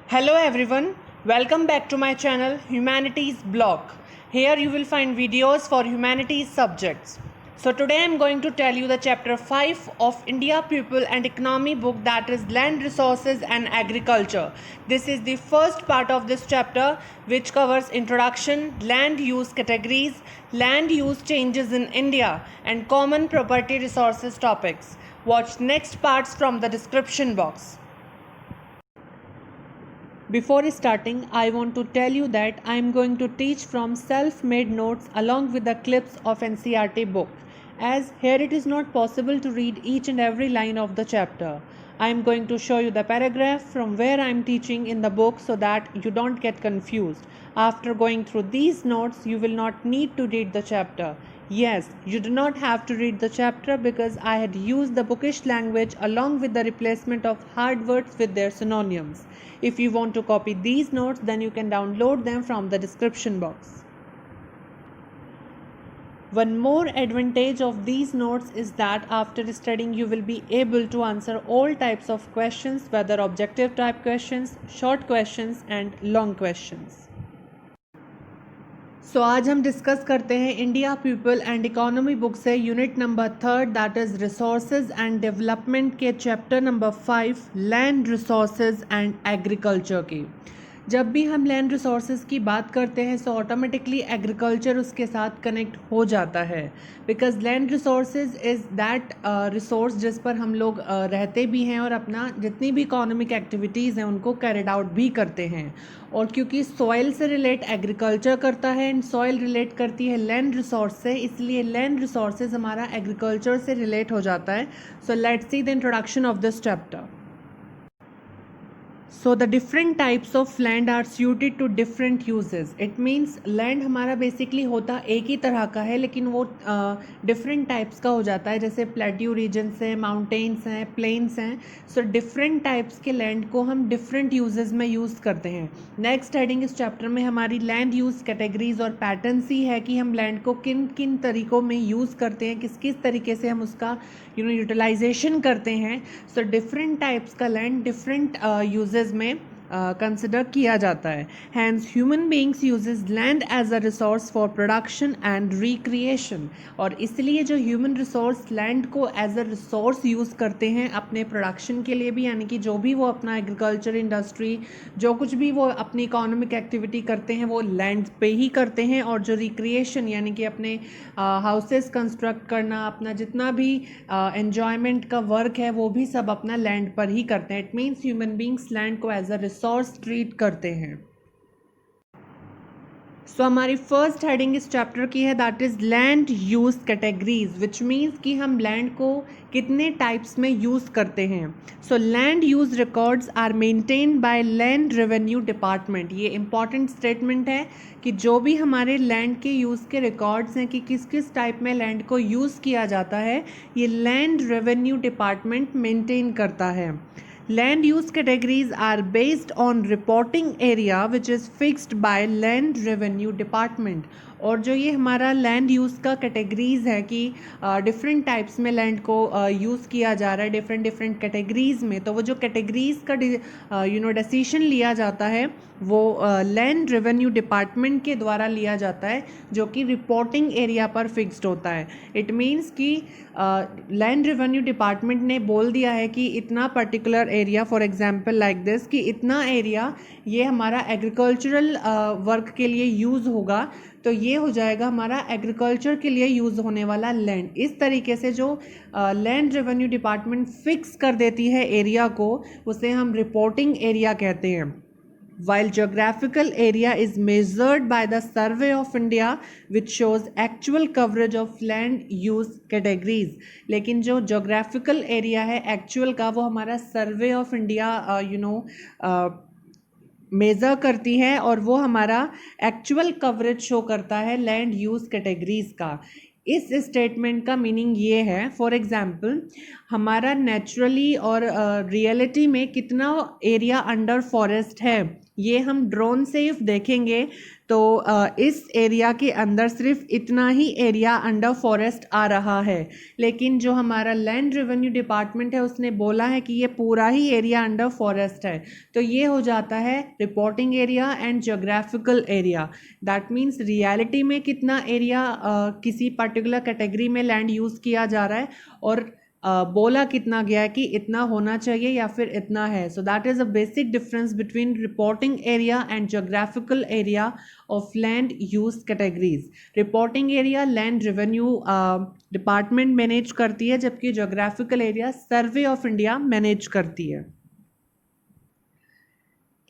Hello everyone, welcome back to my channel Humanities Blog. Here you will find videos for humanities subjects. So today I am going to tell you the chapter 5 of India People and Economy book, that is Land Resources and Agriculture. This is the first part of this chapter, which covers introduction, land use categories, land use changes in India and common property resources topics. Watch next parts from the description box. Before starting, I want to tell you that I am going to teach from self-made notes along with the clips of NCERT book, as here it is not possible to read each and every line of the chapter. I am going to show you the paragraph from where I am teaching in the book so that you don't get confused. After going through these notes, you will not need to read the chapter. Yes, you do not have to read the chapter because I had used the bookish language along with the replacement of hard words with their synonyms. If you want to copy these notes, then you can download them from the description box. One more advantage of these notes is that after studying you will be able to answer all types of questions, whether objective type questions, short questions and long questions. सो आज हम discuss करते हैं India people and economy book से unit number 3, that is resources and development के chapter number 5 land resources and agriculture की. जब भी हम लैंड रिसोर्सेज की बात करते हैं सो ऑटोमेटिकली एग्रीकल्चर उसके साथ कनेक्ट हो जाता है, because land resources is that resource जिस पर हम लोग रहते भी हैं और अपना जितनी भी इकोनॉमिक एक्टिविटीज़ हैं उनको कैरिड आउट भी करते हैं. और क्योंकि सॉइल से रिलेट एग्रीकल्चर करता है एंड सॉइल रिलेट करती है लैंड रिसोर्स से, इसलिए लैंड रिसोर्सेज हमारा एग्रीकल्चर से रिलेट हो जाता है. So let's see the introduction of this chapter. So the different types of land are suited to different uses. It means land हमारा बेसिकली होता एक ही तरह का है, लेकिन वो डिफरेंट टाइप्स का हो जाता है. जैसे प्लेट्यू रीजन्स हैं, माउंटेन्स हैं, प्लेन्स हैं. सो डिफरेंट टाइप्स के लैंड को हम डिफरेंट यूजेस में यूज़ करते हैं. नेक्स्ट हेडिंग इस चैप्टर में हमारी लैंड यूज़ कैटेगरीज और पैटर्न्स ही है कि हम लैंड को किन किन तरीक़ों में यूज़ करते हैं, किस किस तरीके से हम उसका यूटिलाइजेशन करते हैं. सो डिफरेंट टाइप्स का लैंड डिफरेंट यूजेस में कंसिडर किया जाता है. Hence human beings uses land as a resource for production and recreation. और इसलिए जो ह्यूमन रिसोर्स लैंड को एज अ रिसोर्स यूज़ करते हैं अपने प्रोडक्शन के लिए भी, यानी कि जो भी वो अपना एग्रीकल्चर इंडस्ट्री जो कुछ भी वो अपनी इकोनॉमिक एक्टिविटी करते हैं वो लैंड पे ही करते हैं. और जो रिक्रिएशन यानी कि अपने हाउसेस कंस्ट्रक्ट करना, अपना जितना भी एन्जॉयमेंट का वर्क है वो भी सब अपना लैंड पर ही करते हैं. It means human beings land को एज अ रिसोर्स ट्रीट करते हैं. सो हमारी फर्स्ट हेडिंग इस चैप्टर की है, that is land use categories, which means कि हम लैंड को कितने टाइप्स में यूज़ करते हैं. So land use records are maintained by land revenue department. ये इंपॉर्टेंट स्टेटमेंट है कि जो भी हमारे लैंड के यूज़ के रिकॉर्ड्स हैं कि किस किस टाइप में लैंड को यूज़ किया जाता है, ये लैंड रेवेन्यू डिपार्टमेंट मेंटेन करता है. Land use categories are based on reporting area which is fixed by Land Revenue Department. और जो ये हमारा लैंड यूज़ का कैटेगरीज़ है कि डिफरेंट टाइप्स में लैंड को यूज़ किया जा रहा है डिफरेंट डिफरेंट कैटेगरीज़ में, तो वो जो कैटेगरीज़ का डिसीजन लिया जाता है वो लैंड रेवेन्यू डिपार्टमेंट के द्वारा लिया जाता है, जो कि रिपोर्टिंग एरिया पर फिक्स्ड होता है. इट मीन्स कि लैंड रेवेन्यू डिपार्टमेंट ने बोल दिया है कि इतना particular area, for example like this, कि इतना एरिया ये हमारा एग्रीकल्चरल वर्क के लिए यूज़ होगा, तो ये हो जाएगा हमारा एग्रीकल्चर के लिए यूज़ होने वाला लैंड. इस तरीके से जो लैंड रेवेन्यू डिपार्टमेंट फिक्स कर देती है एरिया को, उसे हम रिपोर्टिंग एरिया कहते हैं. While geographical area is measured by the Survey of India which shows actual coverage of land use categories. लेकिन जो geographical area है actual का, वो हमारा Survey of India मेज़र करती है और वो हमारा एक्चुअल कवरेज शो करता है लैंड यूज़ कैटेगरीज़ का. इस स्टेटमेंट का मीनिंग ये है, फॉर एग्जांपल हमारा नेचुरली और रियलिटी में कितना एरिया अंडर फॉरेस्ट है, ये हम ड्रोन से इफ देखेंगे तो इस एरिया के अंदर सिर्फ इतना ही एरिया अंडर फॉरेस्ट आ रहा है, लेकिन जो हमारा लैंड रेवेन्यू डिपार्टमेंट है उसने बोला है कि ये पूरा ही एरिया अंडर फॉरेस्ट है। तो ये हो जाता है reporting area and geographical area. That means reality में कितना एरिया किसी पर्टिकुलर कैटेगरी में लैंड यूज़ किया जा रहा है, और बोला कितना गया है कि इतना होना चाहिए या फिर इतना है। सो that is a basic difference between reporting area and geographical area of land use categories. Reporting area land revenue department manage करती है, जबकि geographical area survey of India manage करती है।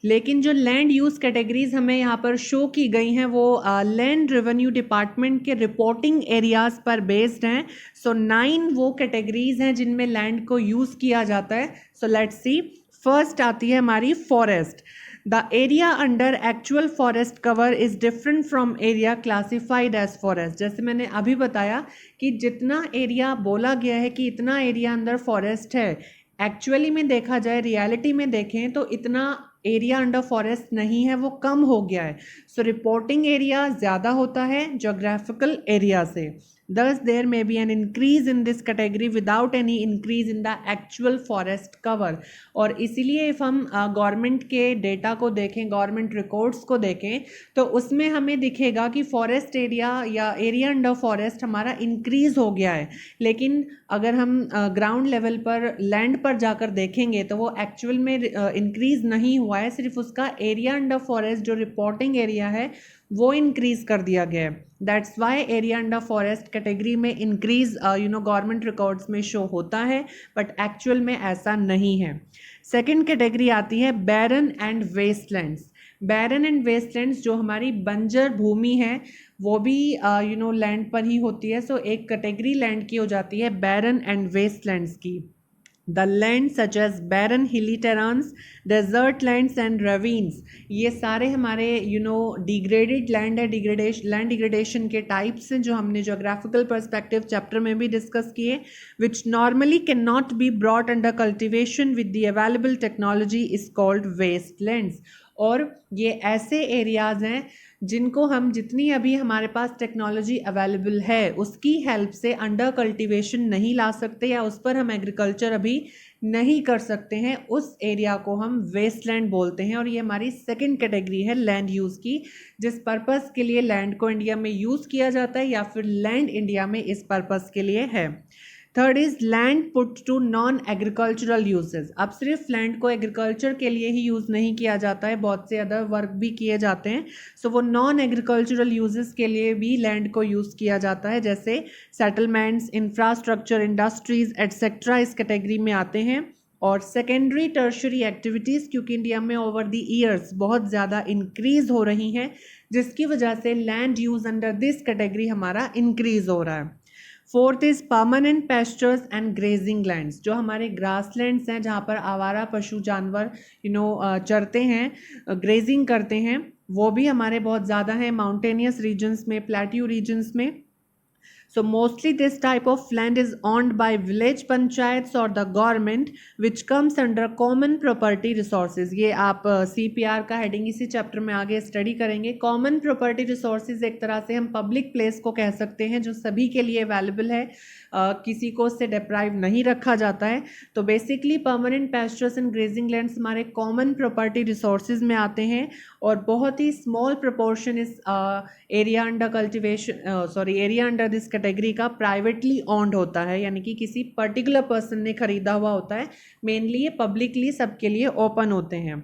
लेकिन जो लैंड यूज़ कैटेगरीज हमें यहाँ पर शो की गई हैं वो लैंड रेवेन्यू डिपार्टमेंट के रिपोर्टिंग एरियाज़ पर बेस्ड हैं। सो 9 वो कैटेगरीज हैं जिनमें लैंड को यूज़ किया जाता है। सो लेट्स सी, फर्स्ट आती है हमारी forest. The area under actual forest cover is different from area classified as forest. जैसे मैंने अभी बताया कि जितना एरिया बोला गया है कि इतना एरिया अंदर फॉरेस्ट है, एक्चुअली में देखा जाए, रियलिटी में देखें तो इतना एरिया अंडर फॉरेस्ट नहीं है, वो कम हो गया है। सो रिपोर्टिंग एरिया ज़्यादा होता है ज्योग्राफिकल एरिया से। Thus, there may be an increase in this category without any increase in the actual forest cover। और इसीलिए if हम गवर्नमेंट के डेटा को देखें, गवर्नमेंट रिकॉर्ड्स को देखें, तो उसमें हमें दिखेगा कि फॉरेस्ट एरिया या एरिया अंडर फॉरेस्ट हमारा इंक्रीज हो गया है। लेकिन अगर हम ग्राउंड लेवल पर लैंड पर जाकर देखेंगे तो वो एक्चुअल में इंक्रीज नहीं हुआ है, सिर्फ उसका एरिया अंडर फॉरेस्ट जो रिपोर्टिंग एरिया है वो इंक्रीज कर दिया गया है। That's why area under forest category में इंक्रीज गवर्नमेंट रिकॉर्ड्स में शो होता है, बट एक्चुअल में ऐसा नहीं है। सेकेंड कैटेगरी आती है बैरन and wastelands. Baron and wastelands जो हमारी बंजर भूमि है वो भी लैंड पर ही होती है। सो एक कैटेगरी लैंड की हो जाती है बैरन एंड वेस्टलैंड्स की। The land such as barren hilly terrains, desert lands and ravines, ये सारे हमारे डिग्रेडेड लैंड है, लैंड डिग्रेडेशन के टाइप्स हैं जो हमने जोग्राफिकल पर्सपेक्टिव चैप्टर में भी डिस्कस किए। Which normally can not be brought under cultivation with the available technology is called waste lands. और ये ऐसे एरियाज हैं जिनको हम जितनी अभी हमारे पास टेक्नोलॉजी अवेलेबल है उसकी हेल्प से अंडर कल्टीवेशन नहीं ला सकते, या उस पर हम एग्रीकल्चर अभी नहीं कर सकते हैं। उस एरिया को हम वेस्टलैंड बोलते हैं। और ये हमारी सेकंड कैटेगरी है लैंड यूज़ की, जिस पर्पस के लिए लैंड को इंडिया में यूज़ किया जाता है या फिर लैंड इंडिया में इस पर्पस के लिए है। Third is land put to non agricultural uses. अब सिर्फ लैंड को एग्रीकल्चर के लिए ही यूज़ नहीं किया जाता है, बहुत से अदर वर्क भी किए जाते हैं। सो वो नॉन एग्रीकल्चरल यूजेस के लिए भी लैंड को यूज़ किया जाता है, जैसे सेटलमेंट्स, इंफ्रास्ट्रक्चर, इंडस्ट्रीज एटसेट्रा इस कैटेगरी में आते हैं। और सेकेंडरी टर्शरी एक्टिविटीज़ क्योंकि इंडिया में ओवर द ईयर्स बहुत ज़्यादा इंक्रीज हो रही हैं, जिसकी वजह से land use under this category हमारा इंक्रीज हो रहा है। Fourth is permanent pastures and grazing lands. जो हमारे ग्रास लैंड्स हैं जहाँ पर आवारा पशु जानवर चरते हैं, ग्रेजिंग करते हैं, वो भी हमारे बहुत ज़्यादा हैं माउंटेनियस रीजन्स में, प्लेट्यू रीजन्स में। So mostly this type of land is owned by village panchayats or the government which comes under common property resources। ये आप CPR का हेडिंग इसी चैप्टर में आगे स्टडी करेंगे। कॉमन प्रॉपर्टी रिसोर्सेज एक तरह से हम पब्लिक प्लेस को कह सकते हैं जो सभी के लिए अवेलेबल है, किसी को उससे डिप्राइव नहीं रखा जाता है। तो basically permanent pastures and grazing lands हमारे कॉमन प्रॉपर्टी रिसोर्सेज में आते हैं, और बहुत ही स्मॉल प्रपोर्शन इस area under cultivation area under this category का प्राइवेटली ओन्ड होता है, यानी कि किसी पर्टिकुलर पर्सन ने खरीदा हुआ होता है। मेनली ये पब्लिकली सबके लिए ओपन होते हैं।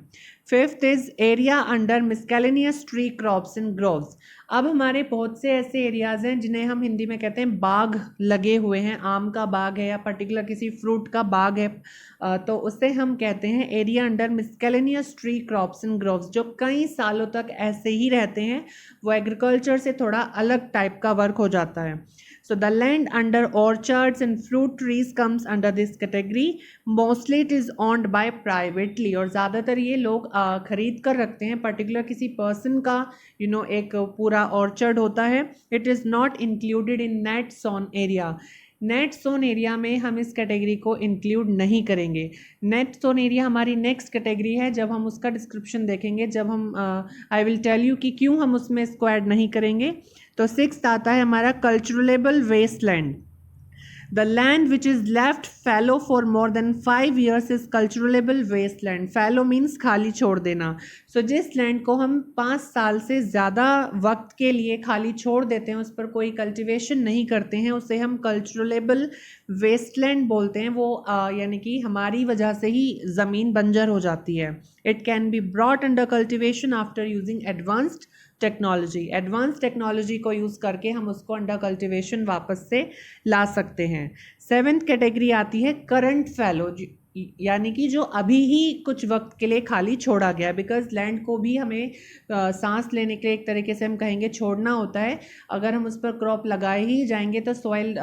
Fifth is area under miscellaneous tree crops and groves. अब हमारे बहुत से ऐसे एरियाज हैं जिन्हें हम हिंदी में कहते हैं बाग लगे हुए हैं, आम का बाग है या पर्टिकुलर किसी फ्रूट का बाग है, तो उससे हम कहते हैं area under miscellaneous tree crops and groves, जो कई सालों तक ऐसे ही रहते हैं। वो एग्रीकल्चर से थोड़ा अलग टाइप का वर्क हो जाता है। So the land under orchards and fruit trees comes under this category. Mostly it is owned by privately, और ज़्यादातर ये लोग खरीद कर रखते हैं, पर्टिकुलर किसी पर्सन का एक पूरा ऑर्चर्ड होता है। It is not included in net sown area। Net sown area में हम इस कैटेगरी को इंक्लूड नहीं करेंगे। नेट सोन एरिया हमारी नेक्स्ट कैटेगरी है, जब हम उसका डिस्क्रिप्शन देखेंगे, जब हम आई विल टेल यू कि क्यों हम उसमें इसको ऐड नहीं करेंगे। तो 6th आता है हमारा कल्चरलेबल Westland. The land which is left fallow for more than 5 years is cultivable wasteland. Fallow means खाली छोड़ देना। So जिस लैंड को हम 5 साल से ज़्यादा वक्त के लिए खाली छोड़ देते हैं, उस पर कोई कल्टीवेशन नहीं करते हैं, उसे हम कल्चरलेबल वेस्टलैंड बोलते हैं। वो यानी कि हमारी वजह से ही ज़मीन बंजर हो जाती है। It can be brought under cultivation after using advanced technology. Advance technology को यूज़ करके हम उसको अंडर कल्टीवेशन वापस से ला सकते हैं। 7th कैटेगरी आती है करंट फैलो, यानी कि जो अभी ही कुछ वक्त के लिए खाली छोड़ा गया, बिकॉज लैंड को भी हमें सांस लेने के लिए एक तरीके से हम कहेंगे छोड़ना होता है। अगर हम उस पर क्रॉप लगाए ही जाएंगे तो सॉइल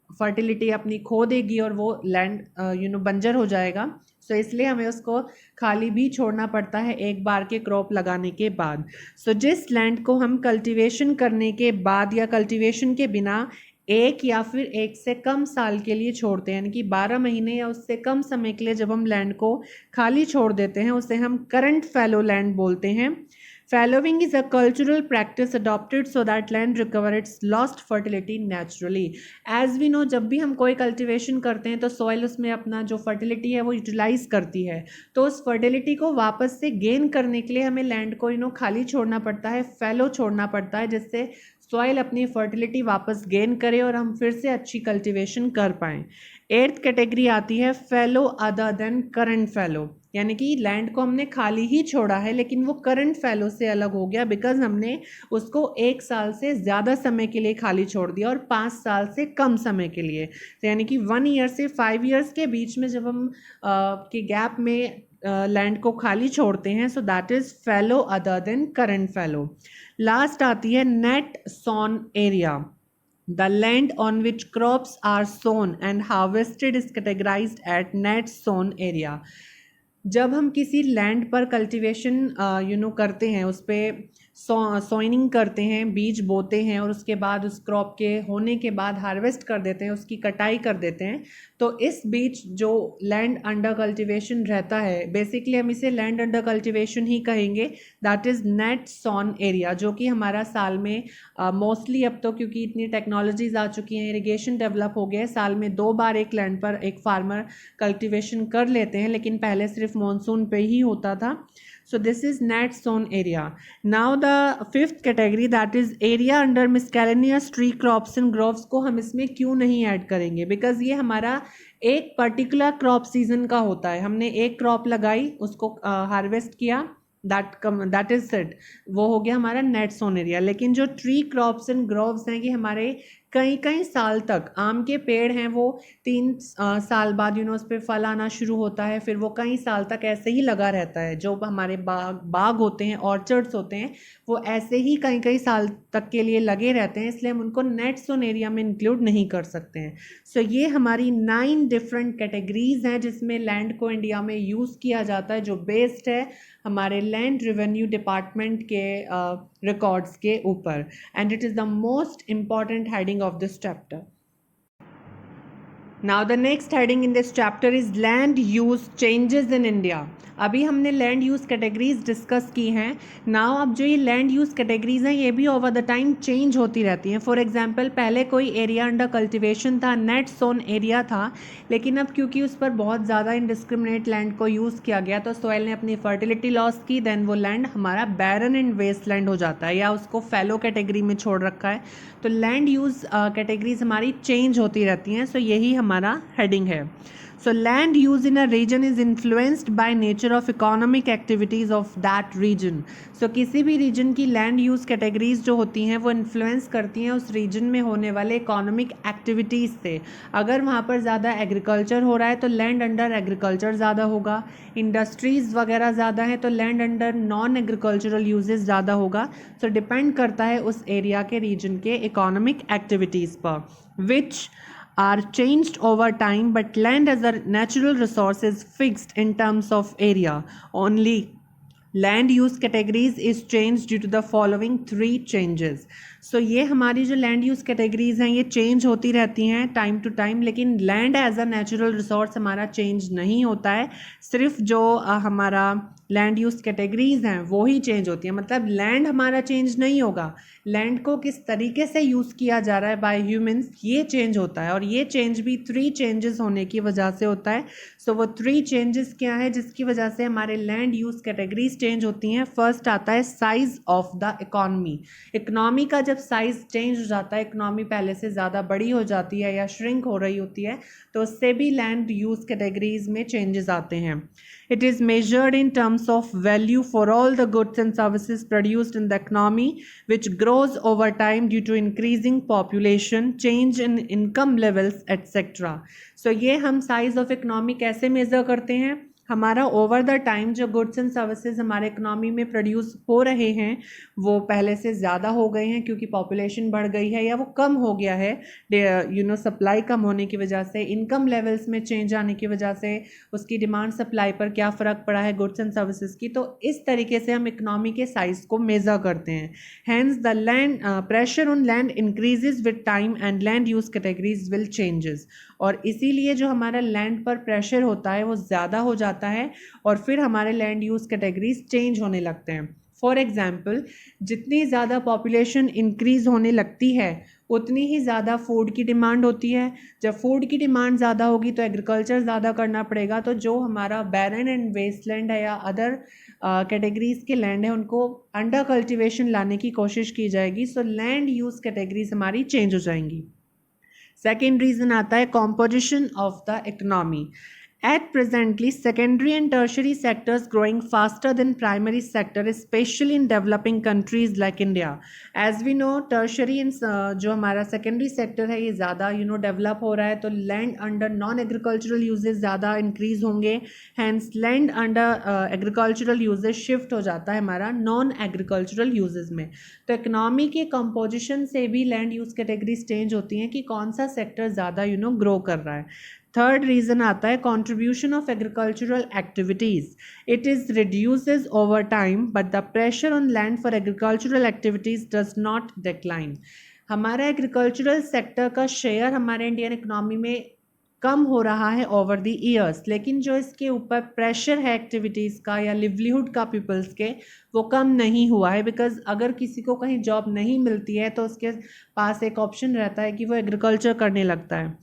फर्टिलिटी अपनी खो देगी और वो लैंड बंजर हो जाएगा। सो इसलिए हमें उसको खाली भी छोड़ना पड़ता है एक बार के क्रॉप लगाने के बाद। सो जिस लैंड को हम कल्टीवेशन करने के बाद या कल्टीवेशन के बिना एक या फिर एक से कम साल के लिए छोड़ते हैं, यानी कि 12 महीने या उससे कम समय के लिए जब हम लैंड को खाली छोड़ देते हैं, उसे हम करंट फैलो लैंड बोलते हैं। Fallowing is a cultural practice adopted so that land recover its lost fertility naturally. As we know, जब भी हम कोई cultivation करते हैं तो soil उसमें अपना जो fertility है वो utilize करती है, तो उस fertility को वापस से gain करने के लिए हमें land को खाली छोड़ना पड़ता है, fallow छोड़ना पड़ता है, जिससे सॉइल अपनी फर्टिलिटी वापस गेन करे और हम फिर से अच्छी कल्टीवेशन कर पाएँ। 8th कैटेगरी आती है फैलो अदर देन करंट फैलो, यानी कि लैंड को हमने खाली ही छोड़ा है लेकिन वो करंट फैलो से अलग हो गया, बिकॉज हमने उसको 1 साल से ज़्यादा समय के लिए खाली छोड़ दिया और 5 साल से कम समय के लिए। तो यानी कि 1 ईयर से 5 ईयर्स के बीच में जब हम के गैप में लैंड को खाली छोड़ते हैं, so that is fallow other than current fallow. Last आती है net sown area. The land on which crops are sown and harvested is categorized at net sown area. जब हम किसी लैंड पर कल्टीवेशन करते हैं, उस पर सोइनिंग करते हैं, बीज बोते हैं और उसके बाद उस क्रॉप के होने के बाद हार्वेस्ट कर देते हैं, उसकी कटाई कर देते हैं, तो इस बीच जो लैंड अंडर कल्टीवेशन रहता है, बेसिकली हम इसे लैंड अंडर कल्टीवेशन ही कहेंगे। That is net sown area, जो कि हमारा साल में मोस्टली अब तो क्योंकि इतनी टेक्नोलॉजीज आ चुकी हैं, इरिगेशन डेवलप हो गया है, साल में 2 बार एक लैंड पर एक फार्मर कल्टीवेशन कर लेते हैं, लेकिन पहले सिर्फ मॉनसून पे ही होता था। So this is net sown area. Now the 5th category, that is area under miscellaneous tree crops and groves, को हम इसमें क्यों नहीं ऐड करेंगे, बिकॉज ये हमारा एक पर्टिकुलर क्रॉप सीजन का होता है। हमने एक क्रॉप लगाई, उसको हार्वेस्ट किया, दैट इज इट, वो हो गया हमारा नेट सोन एरिया। लेकिन जो ट्री क्रॉप्स एंड ग्रोव्स हैं कि हमारे कई साल तक, आम के पेड़ हैं वो 3 साल बाद उस पर फल आना शुरू होता है, फिर वो कई साल तक ऐसे ही लगा रहता है। जो हमारे बाग होते हैं, ऑर्चर्ड्स होते हैं, वो ऐसे ही कई साल तक के लिए लगे रहते हैं, इसलिए हम उनको नेट सोन एरिया में इंक्लूड नहीं कर सकते हैं। सो ये हमारी 9 डिफरेंट कैटेगरीज हैं जिसमें लैंड को इंडिया में यूज़ किया जाता है, जो बेस्ड है हमारे लैंड रेवेन्यू डिपार्टमेंट के रिकॉर्ड्स के ऊपर, and it is the most important heading of this chapter. Now the next heading in this chapter is land use changes in India. अभी हमने लैंड यूज़ कैटेगरीज डिस्कस की हैं। Now अब जो ये लैंड यूज़ कैटेगरीज हैं ये भी ओवर द टाइम चेंज होती रहती हैं। फॉर एग्जांपल पहले कोई एरिया अंडर कल्टीवेशन था, नेट सोन एरिया था, लेकिन अब क्योंकि उस पर बहुत ज़्यादा इनडिस्क्रिमिनेट लैंड को यूज़ किया गया तो सॉइल ने अपनी फर्टिलिटी लॉस की, देन वो लैंड हमारा बैरन एंड वेस्ट लैंड हो जाता है या उसको फैलो कैटेगरी में छोड़ रखा है। तो लैंड यूज़ कैटेगरीज हमारी चेंज होती रहती हैं। सो यही हमारा हेडिंग है। So land use in a region is influenced by nature of economic activities of that region. So किसी भी region की land use categories जो होती हैं वो influence करती हैं उस region में होने वाले economic activities से। अगर वहाँ पर ज़्यादा agriculture हो रहा है तो land under agriculture ज़्यादा होगा, industries वगैरह ज़्यादा हैं तो land under non agricultural uses ज़्यादा होगा। So depend करता है उस area के region के economic activities पर, which are changed over time, but land as a natural resource is fixed in terms of area only. Land use categories is change due to the following 3 changes. So ये हमारी जो land use categories हैं ये change होती रहती हैं time to time, लेकिन land as a natural resource हमारा चेंज नहीं होता है। सिर्फ जो हमारा लैंड यूज कैटेगरीज हैं वो ही चेंज होती हैं। मतलब लैंड हमारा चेंज नहीं होगा, लैंड को किस तरीके से यूज़ किया जा रहा है बाय ह्यूमंस ये चेंज होता है, और ये चेंज भी 3 चेंजेस होने की वजह से होता है। सो वो 3 चेंजेस क्या है जिसकी वजह से हमारे लैंड यूज कैटेगरीज चेंज होती हैं। फर्स्ट आता है size of the economy. Economy का जब साइज चेंज हो जाता है, इकोनॉमी पहले से ज़्यादा बड़ी हो जाती है या श्रिंक हो रही होती है, तो उससे भी लैंड यूज कैटेगरीज में चेंजेस आते हैं। It is measured in terms of value for all the goods and services produced in the economy, which grows over time due to increasing population, change in income levels, etc. So ये हम size of economy कैसे measure करते हैं? हमारा over the time जो goods and services हमारे economy में produce हो रहे हैं वो पहले से ज़्यादा हो गए हैं क्योंकि पॉपुलेशन बढ़ गई है, या वो कम हो गया है सप्लाई कम होने की वजह से, इनकम लेवल्स में चेंज आने की वजह से, उसकी डिमांड सप्लाई पर क्या फ़र्क पड़ा है गुड्स एंड सर्विसेज की। तो इस तरीके से हम इकोनॉमी के साइज़ को मेज़र करते हैं। Hence the land pressure on land increases with time and land use categories will changes. और इसीलिए जो हमारा लैंड पर प्रेशर होता है वो ज़्यादा हो जाता है और फिर हमारे लैंड यूज कैटेगरीज चेंज होने लगते हैं। फॉर एग्जाम्पल, जितनी ज़्यादा पॉपुलेशन इंक्रीज होने लगती है उतनी ही ज़्यादा फूड की डिमांड होती है। जब फूड की डिमांड ज़्यादा होगी तो एग्रीकल्चर ज़्यादा करना पड़ेगा, तो जो हमारा बैरन एंड वेस्टलैंड है या अदर कैटेगरीज के लैंड है उनको अंडर कल्टिवेशन लाने की कोशिश की जाएगी। सो लैंड यूज कैटेगरीज हमारी चेंज हो जाएंगी। सेकेंड रीज़न आता है composition of the economy. At presently, secondary and tertiary sectors growing faster than primary sector, especially in developing countries like India. As we know, tertiary and जो हमारा secondary sector है ये ज़्यादा develop हो रहा है, तो land under non agricultural uses ज़्यादा increase होंगे, hence land under agricultural uses shift हो जाता है हमारा non agricultural uses में। तो इकोनॉमी के कंपोजिशन से भी लैंड यूज कैटेगरीज चेंज होती हैं कि कौन सा सेक्टर ज़्यादा ग्रो कर रहा है। थर्ड रीज़न आता है contribution of agricultural activities. It is reduces over time but the pressure on land for agricultural activities does not decline. हमारा एग्रीकल्चरल सेक्टर का शेयर हमारे इंडियन इकोनॉमी में कम हो रहा है ओवर द ईयर्स, लेकिन जो इसके ऊपर प्रेशर है एक्टिविटीज़ का या लिवलीहुड का पीपल्स के, वो कम नहीं हुआ है। बिकॉज अगर किसी को कहीं जॉब नहीं मिलती है तो उसके पास एक ऑप्शन रहता है कि वो एग्रीकल्चर करने लगता है।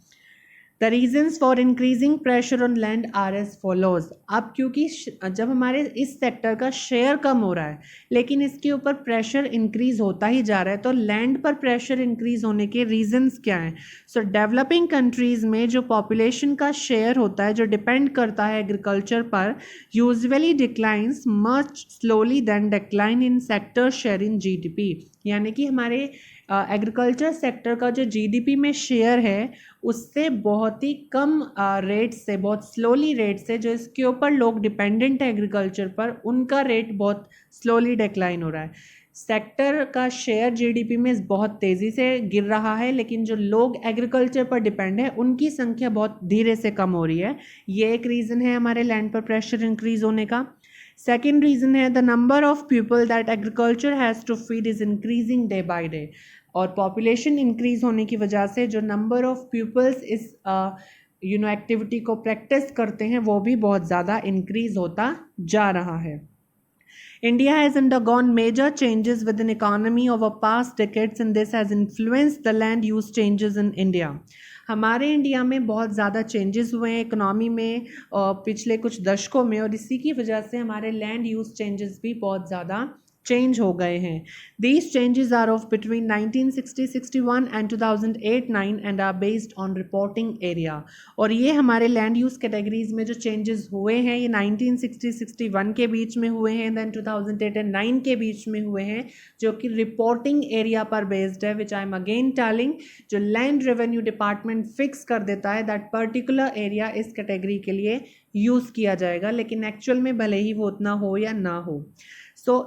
The reasons for increasing pressure on land are as follows. अब क्योंकि जब हमारे इस सेक्टर का शेयर कम हो रहा है लेकिन इसके ऊपर प्रेशर इंक्रीज होता ही जा रहा है, तो लैंड पर प्रेशर इंक्रीज होने के रीजन्स क्या हैं? सो डेवलपिंग कंट्रीज में जो पॉपुलेशन का शेयर होता है जो डिपेंड करता है एग्रीकल्चर पर, usually declines much slowly than decline in sector share in GDP. यानी कि हमारे एग्रीकल्चर सेक्टर का जो जीडीपी में शेयर है उससे बहुत ही कम रेट से, बहुत स्लोली रेट से, जो इसके ऊपर लोग डिपेंडेंट है एग्रीकल्चर पर, उनका रेट बहुत स्लोली डिक्लाइन हो रहा है। सेक्टर का शेयर जीडीपी में बहुत तेज़ी से गिर रहा है, लेकिन जो लोग एग्रीकल्चर पर डिपेंड है उनकी संख्या बहुत धीरे से कम हो रही है। ये एक रीज़न है हमारे लैंड पर प्रेशर इंक्रीज होने का। सेकेंड रीज़न है the number of people that agriculture has to feed is increasing day by day. और पॉपुलेशन इंक्रीज होने की वजह से जो नंबर ऑफ पीपल्स इस एक्टिविटी को प्रैक्टिस करते हैं वो भी बहुत ज़्यादा इंक्रीज होता जा रहा है। India has undergone major changes within economy over past decades and this has influenced the land use changes in India. हमारे इंडिया में बहुत ज़्यादा चेंजेस हुए हैं इकोनॉमी में पिछले कुछ दशकों में, और इसी की वजह से हमारे लैंड यूज चेंजेस भी बहुत ज़्यादा चेंज हो गए हैं। These changes are of between 1960-61 and 2008-9 and are based on reporting area. और ये हमारे लैंड यूज कैटेगरीज में जो चेंजेस हुए हैं ये 1960-61 के बीच में हुए हैं, देन 2008 and 9 के बीच में हुए हैं, जो कि रिपोर्टिंग एरिया पर बेस्ड है, विच आई एम अगेन टेलिंग। जो लैंड रेवेन्यू डिपार्टमेंट फिक्स कर देता है दैट पर्टिकुलर एरिया इस कैटेगरी के लिए यूज़ किया जाएगा, लेकिन एक्चुअल में भले ही वो उतना हो या ना हो।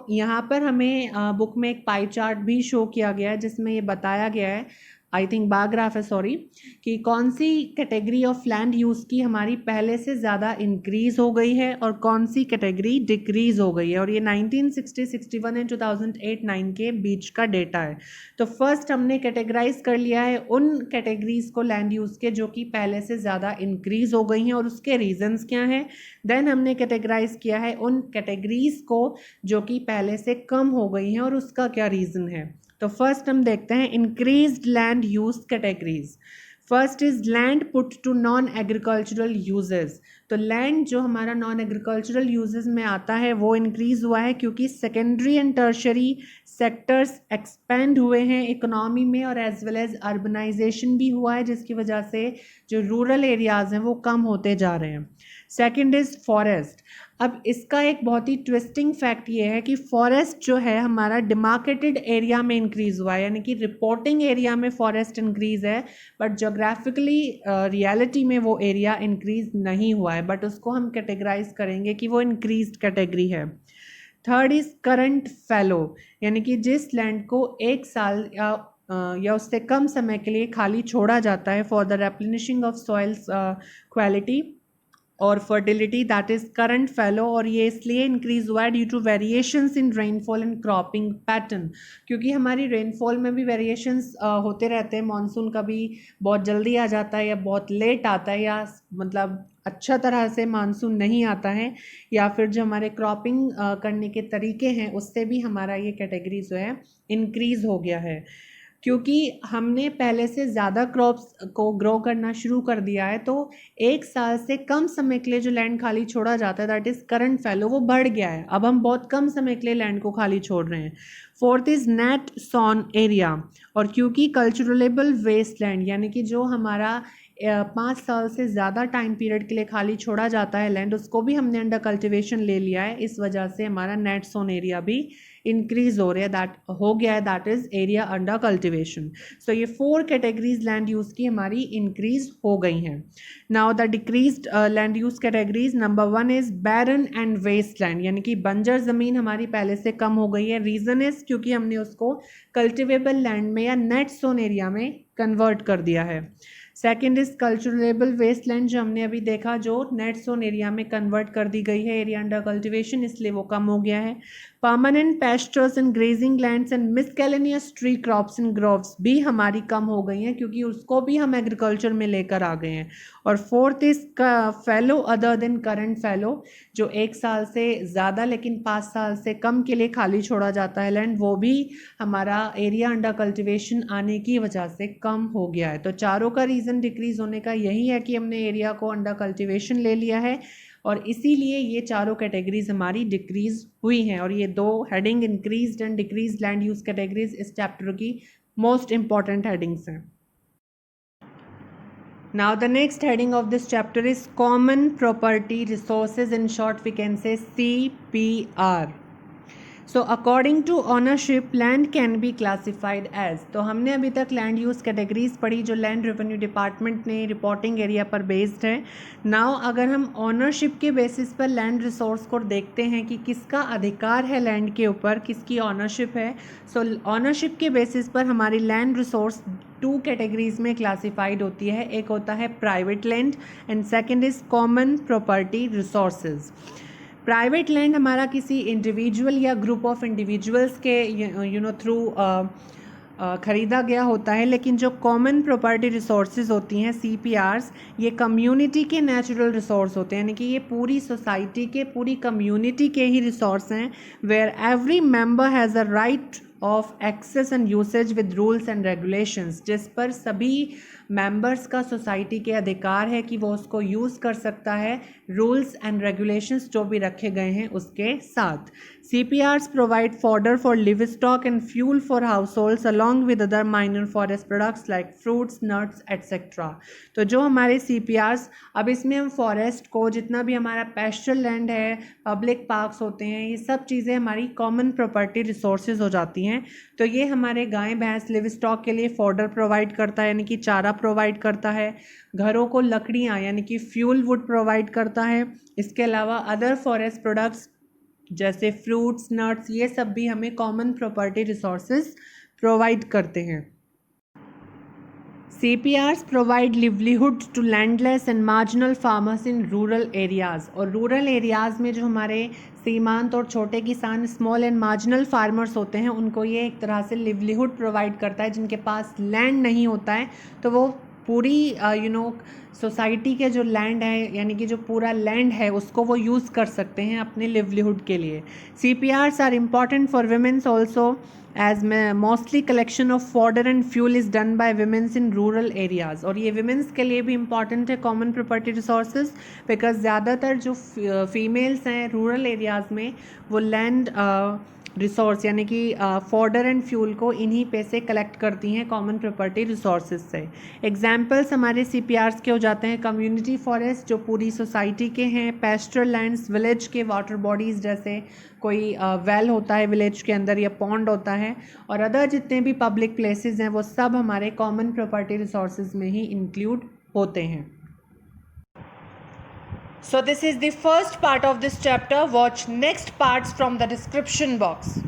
यहाँ पर हमें बुक में एक पाई चार्ट भी शो किया गया है जिसमें ये बताया गया है आई थिंक बार ग्राफ है, सॉरी, कि कौन सी कैटेगरी ऑफ लैंड यूज़ की हमारी पहले से ज़्यादा इंक्रीज हो गई है और कौन सी कैटेगरी डिक्रीज हो गई है, और ये 1960, 61 एंड 2008-9 के बीच का डेटा है। तो फर्स्ट हमने कैटेगराइज कर लिया है उन कैटेगरीज को लैंड यूज़ के जो कि पहले से ज़्यादा इंक्रीज हो गई हैं और उसके रीजंस क्या हैं। देन हमने कैटेगराइज किया है उन कैटेगरीज को जो कि पहले से कम हो गई हैं और उसका क्या रीज़न है। तो फर्स्ट हम देखते हैं increased land use categories. First is land put to non agricultural uses. तो लैंड जो हमारा नॉन एग्रीकल्चरल यूजेस में आता है वो इंक्रीज हुआ है क्योंकि secondary and tertiary sectors expand हुए हैं इकोनॉमी में और एज वेल एज अर्बनाइजेशन भी हुआ है, जिसकी वजह से जो रूरल एरियाज हैं वो कम होते जा रहे हैं। Second is forest. अब इसका एक बहुत ही ट्विस्टिंग फैक्ट ये है कि फॉरेस्ट जो है हमारा डिमार्केटेड एरिया में इंक्रीज हुआ है, यानी कि रिपोर्टिंग एरिया में फॉरेस्ट इंक्रीज है बट जोग्राफिकली रियलिटी में वो एरिया इंक्रीज नहीं हुआ है, बट उसको हम कैटेगराइज करेंगे कि वो इंक्रीज्ड कैटेगरी है। थर्ड इज करंट फैलो, यानी कि जिस लैंड को 1 साल या उससे कम समय के लिए खाली छोड़ा जाता है for the replenishing of soils quality और fertility, that is current fallow. और ये इसलिए इंक्रीज हुआ है due to variations in rainfall and cropping pattern, क्योंकि हमारी रेनफॉल में भी वेरिएशंस होते रहते हैं। मानसून कभी बहुत जल्दी आ जाता है या बहुत लेट आता है, या मतलब अच्छा तरह से मानसून नहीं आता है, या फिर जो हमारे क्रॉपिंग करने के तरीके हैं उससे भी हमारा ये कैटेगरी जो है इंक्रीज हो गया है। क्योंकि हमने पहले से ज़्यादा क्रॉप्स को ग्रो करना शुरू कर दिया है, तो 1 साल से कम समय के लिए जो लैंड खाली छोड़ा जाता है दैट इज़ करंट फैलो, वो बढ़ गया है। अब हम बहुत कम समय के लिए लैंड को खाली छोड़ रहे हैं। Fourth is net sown area, और क्योंकि कल्चरलेबल वेस्ट लैंड, यानी कि जो हमारा 5 साल से ज़्यादा टाइम पीरियड के लिए खाली छोड़ा जाता है लैंड, उसको भी हमने अंडर कल्टिवेशन ले लिया है। इस वजह से हमारा नेट सोन एरिया भी इंक्रीज हो रहा है, दैट हो गया है, that is area under cultivation. So ये 4 कैटेगरीज लैंड यूज़ की हमारी इंक्रीज हो गई हैं। Now the decreased land use categories, number 1 is barren and waste land, यानी कि बंजर ज़मीन हमारी पहले से कम हो गई है। रीज़न इज क्योंकि हमने उसको कल्टिवेबल लैंड में या नेट सोन एरिया में कन्वर्ट कर दिया है। सेकेंड इज कल्चरलेबल वेस्ट लैंड, जो हमने अभी देखा जो नेट सोन एरिया में कन्वर्ट कर दी गई है, एरिया अंडर कल्टिवेशन, इसलिए वो कम हो गया है। Permanent pastures and grazing lands and miscellaneous tree crops and groves भी हमारी कम हो गई हैं क्योंकि उसको भी हम एग्रीकल्चर में लेकर आ गए हैं। और fourth is fallow other than current fallow, जो 1 साल से ज़्यादा लेकिन 5 साल से कम के लिए खाली छोड़ा जाता है लैंड, वो भी हमारा एरिया अंडर कल्टिवेशन आने की वजह से कम हो गया है। तो चारों का रीज़न डिक्रीज होने का यही है कि हमने एरिया को अंडर कल्टिवेशन ले लिया है और इसीलिए ये चारों कैटेगरीज हमारी डिक्रीज हुई हैं। और ये 2 heading, increased and decreased land use categories, इस चैप्टर की मोस्ट इंपॉर्टेंट हेडिंग्स हैं। Now the next heading of this chapter is common property resources, in short we can say CPR. So according to ownership land can be classified as, तो हमने अभी तक land use categories पढ़ी जो land revenue department ने reporting area पर based है। Now अगर हम ऑनरशिप के बेसिस पर लैंड रिसोर्स को देखते हैं कि किसका अधिकार है लैंड के ऊपर, किसकी ऑनरशिप है, सो ऑनरशिप के बेसिस पर हमारी लैंड रिसोर्स 2 कैटेगरीज में क्लासिफाइड होती है। एक होता है private land and second is common property resources. Private land हमारा किसी इंडिविजुअल या ग्रुप ऑफ इंडिविजुअल्स के थ्रू ख़रीदा गया होता है, लेकिन जो कॉमन प्रॉपर्टी रिसोर्सेज होती हैं CPRs, ये कम्युनिटी के नेचुरल रिसोर्स होते हैं, यानी कि ये पूरी सोसाइटी के, पूरी कम्युनिटी के ही रिसोर्स हैं, where every member has a right of access and usage with rules and regulations, जिस पर सभी मेंबर्स का सोसाइटी के अधिकार है कि वो उसको यूज़ कर सकता है रूल्स एंड रेगुलेशंस जो भी रखे गए हैं उसके साथ। CPRs provide fodder for livestock and fuel for households along with other minor forest products like fruits, nuts, etc. तो जो हमारे CPRs, अब इसमें हम फॉरेस्ट को, जितना भी हमारा पैस्चरल लैंड है, पब्लिक पार्क्स होते हैं, ये सब चीज़ें हमारी कॉमन प्रॉपर्टी रिसोर्सेज हो जाती हैं। तो ये हमारे गाय भैंस लिव स्टॉक के लिए फॉडर प्रोवाइड करता है, यानी कि चारा प्रोवाइड करता है, घरों को लकड़ियाँ यानी कि फ्यूल वुड प्रोवाइड करता है। इसके अलावा अदर फॉरेस्ट प्रोडक्ट्स जैसे फ्रूट्स, नट्स, ये सब भी हमें कॉमन प्रॉपर्टी रिसोर्सेज प्रोवाइड करते हैं। CPRs provide livelihood to landless and marginal farmers in rural areas. और रूरल एरियाज़ में जो हमारे सीमांत और छोटे किसान स्मॉल एंड मार्जिनल फार्मर्स होते हैं उनको ये एक तरह से लिवलीहुड प्रोवाइड करता है. जिनके पास लैंड नहीं होता है तो वो पूरी सोसाइटी के जो लैंड है यानी कि जो पूरा लैंड है उसको वो यूज़ कर सकते हैं अपने लिवलीहुड के लिए. CPRs are important for women's also as mostly collection of fodder and fuel is done by women's in rural areas. और ये women's के लिए भी important है common property resources because ज़्यादातर जो females हैं rural areas में वो land रिसोर्स यानी कि फॉडर एंड फ्यूल को इन्हीं पे से कलेक्ट करती हैं कॉमन प्रॉपर्टी रिसोर्सेज से. एग्जाम्पल्स हमारे CPRs के हो जाते हैं कम्युनिटी फॉरेस्ट जो पूरी सोसाइटी के हैं, पेस्टरल लैंड्स विलेज के वाटर बॉडीज़ जैसे कोई वेल होता है विलेज के अंदर या पॉन्ड होता है, और अदर जितने भी पब्लिक प्लेसेस हैं वो सब हमारे कॉमन प्रॉपर्टी रिसोर्सेज में ही इंक्लूड होते हैं. So this is the first part of this chapter. Watch next parts from the description box.